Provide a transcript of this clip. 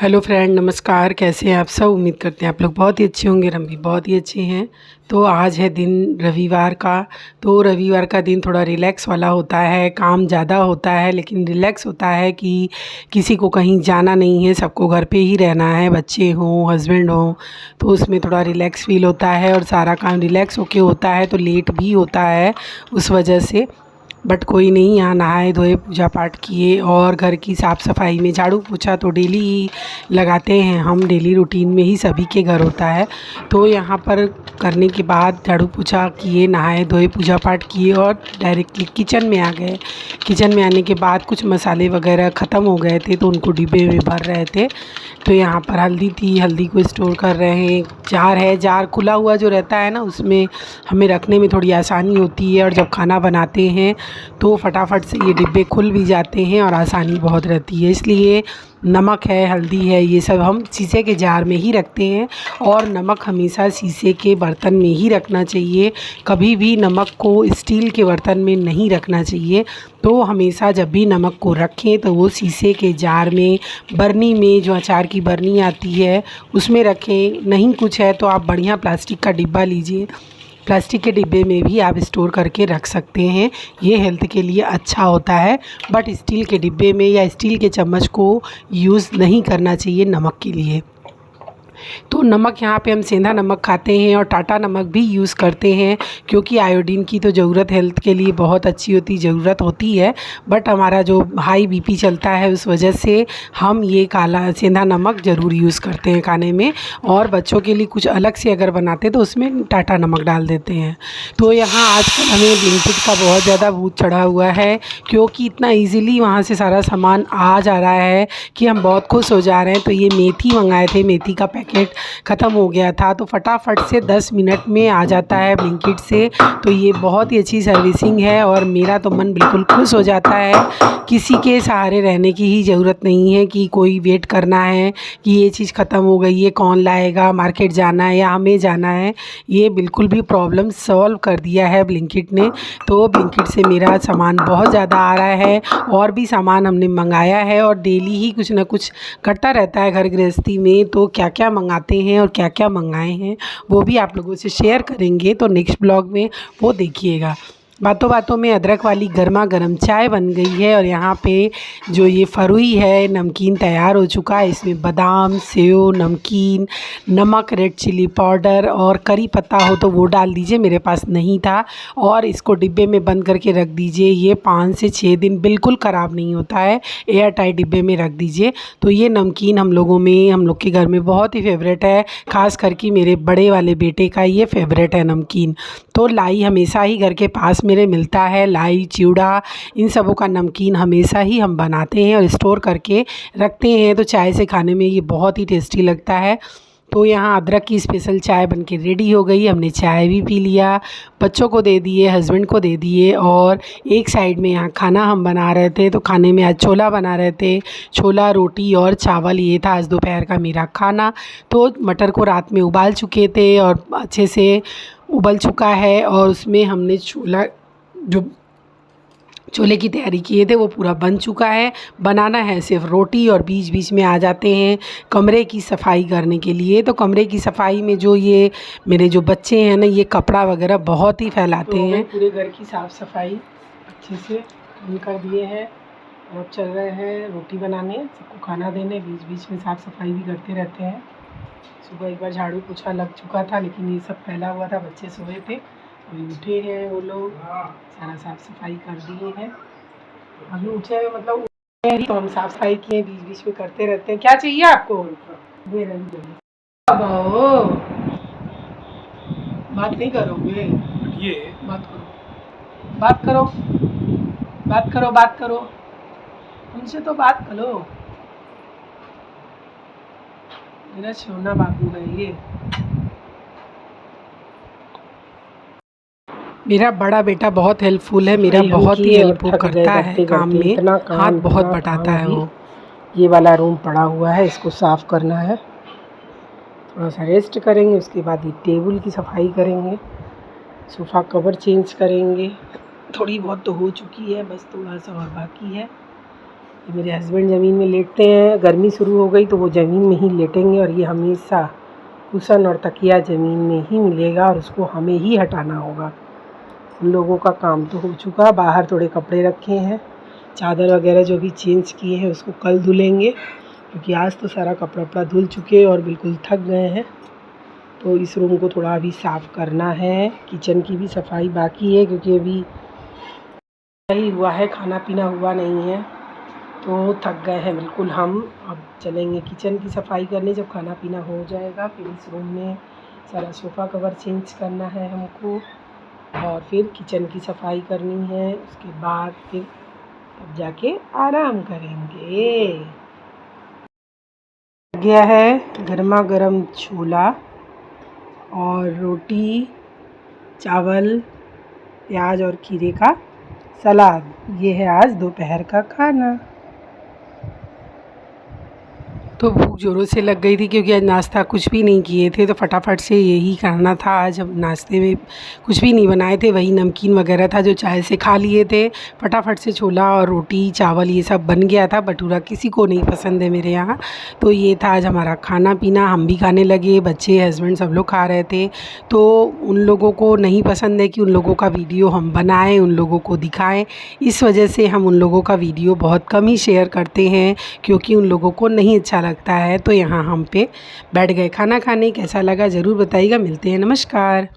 Hello friend, नमस्कार। कैसे हैं आप सब? उम्मीद करते हैं आप लोग बहुत ही अच्छे होंगे। हम भी बहुत ही अच्छे हैं। तो आज है दिन रविवार का। तो रविवार का दिन थोड़ा रिलैक्स वाला होता है। काम ज़्यादा होता है लेकिन रिलैक्स होता है कि किसी को कहीं जाना नहीं है, सबको घर पे ही रहना है, बच्चे हों, हस्बैंड हों, तो उसमें थोड़ा रिलैक्स फील होता है और सारा काम रिलैक्स होके होता है तो लेट भी होता है उस वजह से। बट कोई नहीं, यहाँ नहाए धोए, पूजा पाठ किए और घर की साफ़ सफाई में झाड़ू पोछा तो डेली ही लगाते हैं हम। डेली रूटीन में ही सभी के घर होता है। तो यहाँ पर करने के बाद झाड़ू पोछा किए, नहाए धोए, पूजा पाठ किए और डायरेक्टली किचन में आ गए। किचन में आने के बाद कुछ मसाले वगैरह ख़त्म हो गए थे तो उनको डिब्बे में भर रहे थे। तो यहाँ पर हल्दी थी, हल्दी को स्टोर कर रहे हैं। जार है, जार खुला हुआ जो रहता है ना, उसमें हमें रखने में थोड़ी आसानी होती है और जब खाना बनाते हैं तो फटाफट से ये डिब्बे खुल भी जाते हैं और आसानी बहुत रहती है। इसलिए नमक है, हल्दी है, ये सब हम शीशे के जार में ही रखते हैं और नमक हमेशा शीशे के बर्तन में ही रखना चाहिए। कभी भी नमक को स्टील के बर्तन में नहीं रखना चाहिए। तो हमेशा जब भी नमक को रखें तो वो शीशे के जार में, बरनी में, जो अचार की बरनी आती है उसमें रखें। नहीं कुछ है तो आप बढ़िया प्लास्टिक का डिब्बा लीजिए। प्लास्टिक के डिब्बे में भी आप स्टोर करके रख सकते हैं, ये हेल्थ के लिए अच्छा होता है। बट स्टील के डिब्बे में या स्टील के चम्मच को यूज़ नहीं करना चाहिए नमक के लिए। तो नमक यहाँ पे हम सेंधा नमक खाते हैं और टाटा नमक भी यूज़ करते हैं क्योंकि आयोडीन की तो ज़रूरत हेल्थ के लिए बहुत अच्छी ज़रूरत होती है। बट हमारा जो हाई बीपी चलता है उस वजह से हम ये काला सेंधा नमक ज़रूर यूज़ करते हैं खाने में। और बच्चों के लिए कुछ अलग से अगर बनाते तो उसमें टाटा नमक डाल देते हैं। तो यहाँ आजकल हमें ब्लिंकिट का बहुत ज़्यादा भूत चढ़ा हुआ है क्योंकि इतना ईज़िली वहाँ से सारा सामान आ जा रहा है कि हम बहुत खुश हो जा रहे हैं। तो ये मेथी मंगाए थे, मेथी का पैकेट ख़त्म हो गया था तो फटाफट से 10 मिनट में आ जाता है ब्लिंकिट से। तो ये बहुत ही अच्छी सर्विसिंग है और मेरा तो मन बिल्कुल खुश हो जाता है। किसी के सहारे रहने की ही ज़रूरत नहीं है कि कोई वेट करना है कि ये चीज़ ख़त्म हो गई है, कौन लाएगा, मार्केट जाना है या हमें जाना है। ये बिल्कुल भी प्रॉब्लम सॉल्व कर दिया है ब्लिंकिट ने। तो ब्लिंकिट से मेरा सामान बहुत ज़्यादा आ रहा है और भी सामान हमने मंगाया है और डेली ही कुछ ना कुछ घटता रहता है घर गृहस्थी में। तो क्या क्या मंगाते हैं और क्या क्या मंगाए हैं वो भी आप लोगों से शेयर करेंगे, तो नेक्स्ट ब्लॉग में वो देखिएगा। बातों बातों में अदरक वाली गर्मा गर्म चाय बन गई है और यहाँ पे जो ये फरुई है नमकीन तैयार हो चुका है। इसमें बादाम, सेव, नमकीन, नमक, रेड चिली पाउडर और करी पत्ता हो तो वो डाल दीजिए, मेरे पास नहीं था। और इसको डिब्बे में बंद करके रख दीजिए। ये 5 से 6 दिन बिल्कुल ख़राब नहीं होता है, एयर टाइट डिब्बे में रख दीजिए। तो ये नमकीन हम लोग के घर में बहुत ही फेवरेट है, ख़ास करके मेरे बड़े वाले बेटे का ये फेवरेट है नमकीन। तो लाई हमेशा ही घर के पास मेरे मिलता है, लाई, चिवड़ा, इन सबों का नमकीन हमेशा ही हम बनाते हैं और स्टोर करके रखते हैं। तो चाय से खाने में ये बहुत ही टेस्टी लगता है। तो यहाँ अदरक की स्पेशल चाय बनके रेडी हो गई। हमने चाय भी पी लिया, बच्चों को दे दिए, हस्बैंड को दे दिए और एक साइड में यहाँ खाना हम बना रहे थे। तो खाने में आज छोला बना रहे थे, छोला, रोटी और चावल, ये था आज दोपहर का मेरा खाना। तो मटर को रात में उबाल चुके थे और अच्छे से उबल चुका है और उसमें हमने छोला, जो छोले की तैयारी किए थे वो पूरा बन चुका है। बनाना है सिर्फ रोटी और बीच बीच में आ जाते हैं कमरे की सफाई करने के लिए। तो कमरे की सफाई में जो ये मेरे जो बच्चे हैं ना, ये कपड़ा वगैरह बहुत ही फैलाते हैं। पूरे घर की साफ़ सफाई अच्छे से हम कर दिए हैं और चल रहे हैं रोटी बनाने, सबको खाना देने, बीच बीच में साफ़ सफाई भी करते रहते हैं। सुबह एक बार झाड़ू पोछा लग चुका था लेकिन ये सब फैला हुआ था, बच्चे सोए थे, अभी उठे हैं वो लोग, सारा साफ़ सफाई कर दिए हैं। अभी उठे हैं मतलब उठे हैं तो हम साफ़ सफाई किए, बीच बीच में करते रहते हैं। क्या चाहिए आपको? दे रही दे। अब आओ, बात नहीं करोगे? ये बात करो, बात करो, बात करो, बात करो, उनसे तो बात करो। मेरा सोना बाबू है ये। मेरा बड़ा बेटा बहुत हेल्पफुल है, मेरा बहुत ही हेल्प करता है काम में, हाथ बहुत बटाता है वो। ये वाला रूम पड़ा हुआ है, इसको साफ़ करना है, थोड़ा सा रेस्ट करेंगे, उसके बाद ये टेबल की सफाई करेंगे, सोफ़ा कवर चेंज करेंगे। थोड़ी बहुत तो हो चुकी है, बस थोड़ा सा और बाकी है। ये मेरे हस्बैंड ज़मीन में लेटते हैं, गर्मी शुरू हो गई तो वो ज़मीन में ही लेटेंगे और ये हमेशा कुशन और तकिया ज़मीन में ही मिलेगा और उसको हमें ही हटाना होगा। उन लोगों का काम तो हो चुका, बाहर थोड़े कपड़े रखे हैं, चादर वगैरह जो भी चेंज किए हैं उसको कल धुलेंगे, क्योंकि आज तो सारा कपड़ा वपड़ा धुल चुके और बिल्कुल थक गए हैं। तो इस रूम को थोड़ा अभी साफ़ करना है। किचन की भी सफाई बाकी है, क्योंकि अभी ही हुआ है, खाना पीना हुआ नहीं है, तो थक गए हैं बिल्कुल हम। अब चलेंगे किचन की सफाई करने, जब खाना पीना हो जाएगा। फिर इस रूम में सारा सोफ़ा कवर चेंज करना है हमको और फिर किचन की सफाई करनी है। उसके बाद फिर तब जाके आराम करेंगे। गया है गर्मा गर्म छोला और रोटी, चावल, प्याज और खीरे का सलाद। ये है आज दोपहर का खाना। तो भूख ज़ोरों से लग गई थी, क्योंकि आज नाश्ता कुछ भी नहीं किए थे, तो फटाफट से यही करना था। आज हम नाश्ते में कुछ भी नहीं बनाए थे, वही नमकीन वगैरह था जो चाय से खा लिए थे। फटाफट से छोला और रोटी चावल ये सब बन गया था। भटूरा किसी को नहीं पसंद है मेरे यहाँ, तो ये था आज हमारा खाना पीना। हम भी खाने लगे, बच्चे हस्बैंड सब लोग खा रहे थे। तो उन लोगों को नहीं पसंद है कि उन लोगों का वीडियो हम बनाएं, उन लोगों को दिखाएं, इस वजह से हम उन लोगों का वीडियो बहुत कम ही शेयर करते हैं, क्योंकि उन लोगों को नहीं अच्छा लगता है। तो यहाँ हम पे बैठ गए खाना खाने। कैसा लगा ज़रूर बताइएगा। मिलते हैं, नमस्कार।